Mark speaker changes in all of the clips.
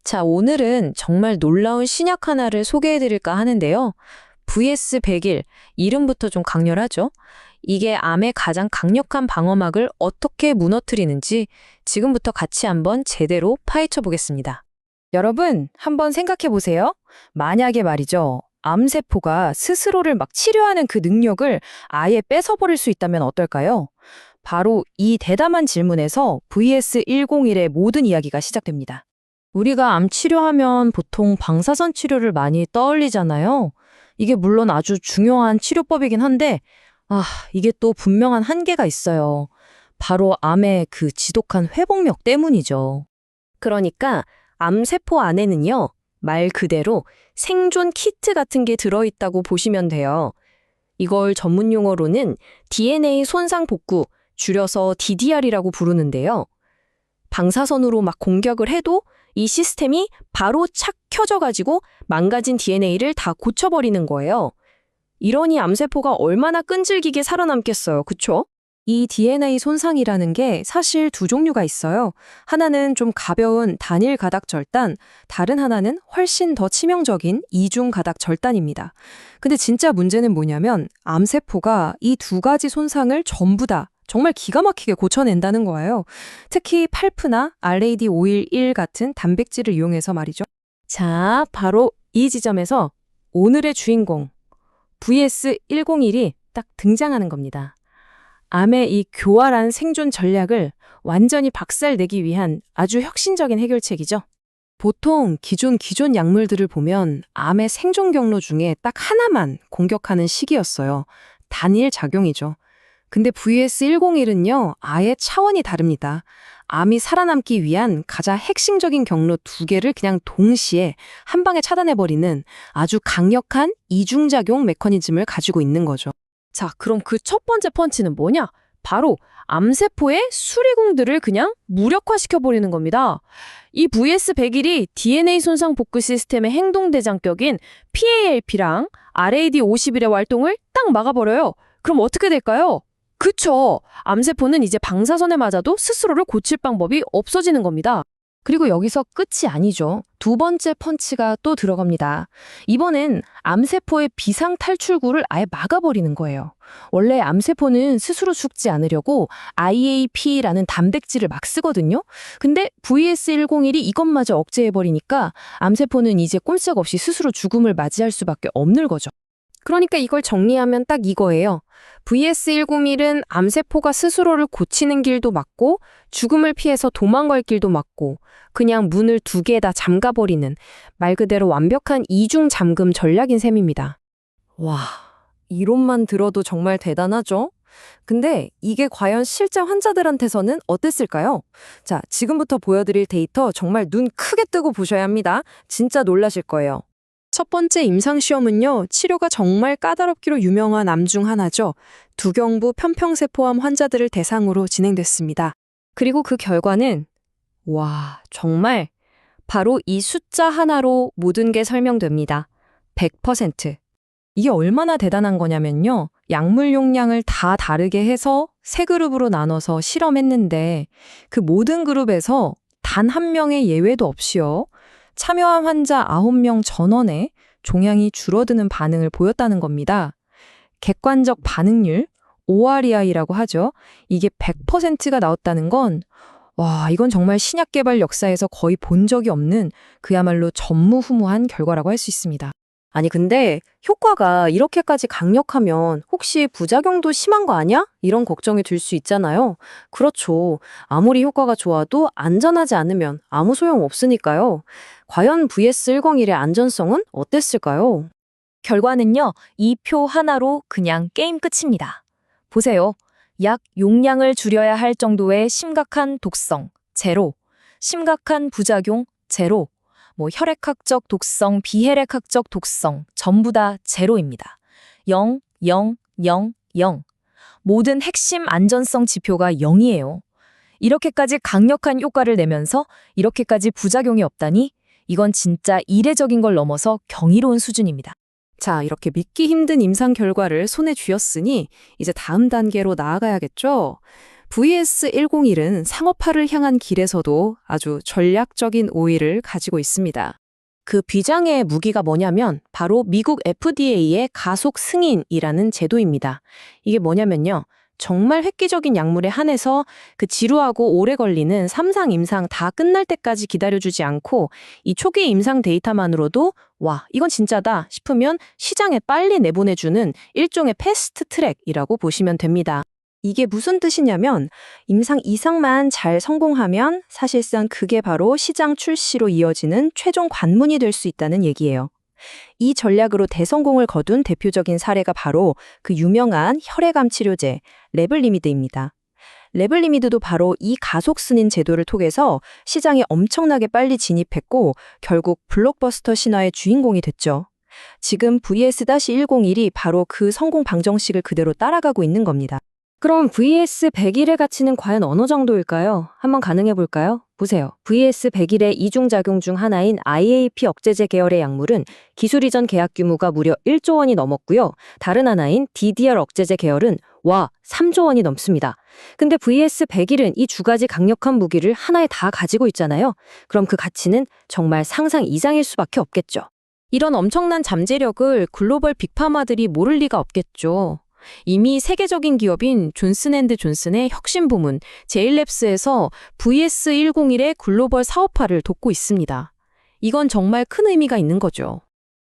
Speaker 1: 자, 오늘은 정말 놀라운 신약 하나를 소개해 드릴까 하는데요. VS100일, 이름부터 좀 강렬하죠? 이게 암의 가장 강력한 방어막을 어떻게 무너뜨리는지 지금부터 같이 한번 제대로 파헤쳐 보겠습니다.
Speaker 2: 여러분, 한번 생각해 보세요. 만약에 말이죠. 암세포가 스스로를 막 치료하는 그 능력을 아예 뺏어버릴 수 있다면 어떨까요? 바로 이 대담한 질문에서 VS101의 모든 이야기가 시작됩니다. 우리가 암 치료하면 보통 방사선 치료를 많이 떠올리잖아요. 이게 물론 아주 중요한 치료법이긴 한데, 이게 또 분명한 한계가 있어요. 바로 암의 그 지독한 회복력 때문이죠.
Speaker 1: 그러니까 암세포 안에는요, 말 그대로 생존 키트 같은 게 들어있다고 보시면 돼요. 이걸 전문 용어로는 DNA 손상 복구, 줄여서 DDR이라고 부르는데요. 방사선으로 막 공격을 해도 이 시스템이 바로 착 켜져가지고 망가진 DNA를 다 고쳐버리는 거예요. 이러니 암세포가 얼마나 끈질기게 살아남겠어요. 그쵸?
Speaker 2: 이 DNA 손상이라는 게 사실 두 종류가 있어요. 하나는 좀 가벼운 단일 가닥 절단, 다른 하나는 훨씬 더 치명적인 이중 가닥 절단입니다. 근데 진짜 문제는 뭐냐면 암세포가 이 두 가지 손상을 전부 다 정말 기가 막히게 고쳐낸다는 거예요. 특히 팔프나 RAD511 같은 단백질을 이용해서 말이죠. 자, 바로 이 지점에서 오늘의 주인공 VS101이 딱 등장하는 겁니다. 암의 이 교활한 생존 전략을 완전히 박살내기 위한 아주 혁신적인 해결책이죠. 보통 기존 약물들을 보면 암의 생존 경로 중에 딱 하나만 공격하는 시기였어요. 단일 작용이죠. 근데 VS101은요, 아예 차원이 다릅니다. 암이 살아남기 위한 가장 핵심적인 경로 두 개를 그냥 동시에 한 방에 차단해버리는 아주 강력한 이중작용 메커니즘을 가지고 있는 거죠.
Speaker 1: 자, 그럼 그 첫 번째 펀치는 뭐냐? 바로 암세포의 수리공들을 그냥 무력화시켜버리는 겁니다. 이 VS101이 DNA 손상 복구 시스템의 행동대장격인 PALP랑 RAD51의 활동을 딱 막아버려요. 그럼 어떻게 될까요? 그쵸. 암세포는 이제 방사선에 맞아도 스스로를 고칠 방법이 없어지는 겁니다.
Speaker 2: 그리고 여기서 끝이 아니죠. 두 번째 펀치가 또 들어갑니다. 이번엔 암세포의 비상 탈출구를 아예 막아버리는 거예요. 원래 암세포는 스스로 죽지 않으려고 IAP라는 단백질을 막 쓰거든요. 근데 VS101이 이것마저 억제해버리니까 암세포는 이제 꼼짝없이 스스로 죽음을 맞이할 수밖에 없는 거죠. 그러니까 이걸 정리하면 딱 이거예요. VS101은 암세포가 스스로를 고치는 길도 막고 죽음을 피해서 도망갈 길도 막고 그냥 문을 두 개 다 잠가버리는 말 그대로 완벽한 이중 잠금 전략인 셈입니다. 와, 이론만 들어도 정말 대단하죠? 근데 이게 과연 실제 환자들한테서는 어땠을까요? 자, 지금부터 보여드릴 데이터 정말 눈 크게 뜨고 보셔야 합니다. 진짜 놀라실 거예요. 첫 번째 임상시험은요, 치료가 정말 까다롭기로 유명한 암 중 하나죠. 두경부 편평세포암 환자들을 대상으로 진행됐습니다. 그리고 그 결과는, 와, 정말 바로 이 숫자 하나로 모든 게 설명됩니다. 100%. 이게 얼마나 대단한 거냐면요, 약물 용량을 다 다르게 해서 세 그룹으로 나눠서 실험했는데 그 모든 그룹에서 단 한 명의 예외도 없이요. 참여한 환자 9명 전원에 종양이 줄어드는 반응을 보였다는 겁니다. 객관적 반응률, OREI라고 하죠. 이게 100%가 나왔다는 건, 와, 이건 정말 신약 개발 역사에서 거의 본 적이 없는 그야말로 전무후무한 결과라고 할 수 있습니다. 아니, 근데 효과가 이렇게까지 강력하면 혹시 부작용도 심한 거 아니야? 이런 걱정이 들 수 있잖아요. 그렇죠. 아무리 효과가 좋아도 안전하지 않으면 아무 소용 없으니까요. 과연 VS101의 안전성은 어땠을까요?
Speaker 1: 결과는요, 이 표 하나로 그냥 게임 끝입니다. 보세요. 약 용량을 줄여야 할 정도의 심각한 독성, 제로. 심각한 부작용, 제로. 혈액학적 독성, 비혈액학적 독성, 전부 다 제로입니다. 0, 0, 0, 0. 모든 핵심 안전성 지표가 0이에요. 이렇게까지 강력한 효과를 내면서 이렇게까지 부작용이 없다니 이건 진짜 이례적인 걸 넘어서 경이로운 수준입니다.
Speaker 2: 자, 이렇게 믿기 힘든 임상 결과를 손에 쥐었으니 이제 다음 단계로 나아가야겠죠?
Speaker 3: VS101은 상업화를 향한 길에서도 아주 전략적인 오의를 가지고 있습니다.
Speaker 2: 그 비장의 무기가 뭐냐면 바로 미국 FDA의 가속 승인이라는 제도입니다. 이게 뭐냐면요. 정말 획기적인 약물에 한해서 그 지루하고 오래 걸리는 3상 임상 다 끝날 때까지 기다려주지 않고 이 초기 임상 데이터만으로도 와, 이건 진짜다 싶으면 시장에 빨리 내보내주는 일종의 패스트 트랙이라고 보시면 됩니다.
Speaker 3: 이게 무슨 뜻이냐면 임상 이상만 잘 성공하면 사실상 그게 바로 시장 출시로 이어지는 최종 관문이 될 수 있다는 얘기예요. 이 전략으로 대성공을 거둔 대표적인 사례가 바로 그 유명한 혈액암 치료제 레블리미드입니다. 레블리미드도 바로 이 가속 승인 제도를 통해서 시장에 엄청나게 빨리 진입했고 결국 블록버스터 신화의 주인공이 됐죠. 지금 VS-101이 바로 그 성공 방정식을 그대로 따라가고 있는 겁니다.
Speaker 1: 그럼 VS101의 가치는 과연 어느 정도일까요? 한번 가능해 볼까요? 보세요. VS101의 이중작용 중 하나인 IAP 억제제 계열의 약물은 기술 이전 계약 규모가 무려 1조 원이 넘었고요. 다른 하나인 DDR 억제제 계열은 3조 원이 넘습니다. 근데 VS101은 이 두 가지 강력한 무기를 하나에 다 가지고 있잖아요. 그럼 그 가치는 정말 상상 이상일 수밖에 없겠죠.
Speaker 2: 이런 엄청난 잠재력을 글로벌 빅파마들이 모를 리가 없겠죠. 이미 세계적인 기업인 존슨앤드존슨의 혁신 부문 제일랩스에서 VS101의 글로벌 사업화를 돕고 있습니다. 이건 정말 큰 의미가 있는 거죠.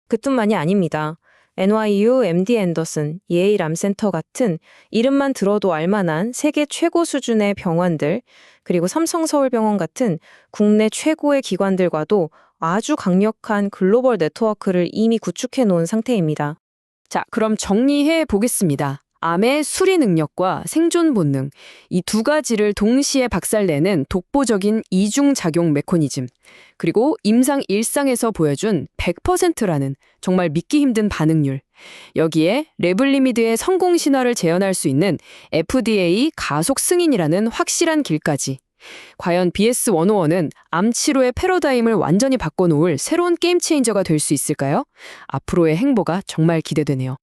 Speaker 2: 그뿐만이 아닙니다. NYU MD 앤더슨, 예일 암센터 같은 이름만 들어도 알만한 세계 최고 수준의 병원들, 그리고 삼성서울병원 같은 국내 최고의 기관들과도 아주 강력한 글로벌 네트워크를 이미 구축해 놓은 상태입니다. 자, 그럼 정리해 보겠습니다. 암의 수리 능력과 생존 본능, 이 두 가지를 동시에 박살내는 독보적인 이중작용 메커니즘, 그리고 임상 일상에서 보여준 100%라는 정말 믿기 힘든 반응률, 여기에 레블리미드의 성공 신화를 재현할 수 있는 FDA 가속 승인이라는 확실한 길까지. 과연 BS101은 암 치료의 패러다임을 완전히 바꿔놓을 새로운 게임 체인저가 될 수 있을까요? 앞으로의 행보가 정말 기대되네요.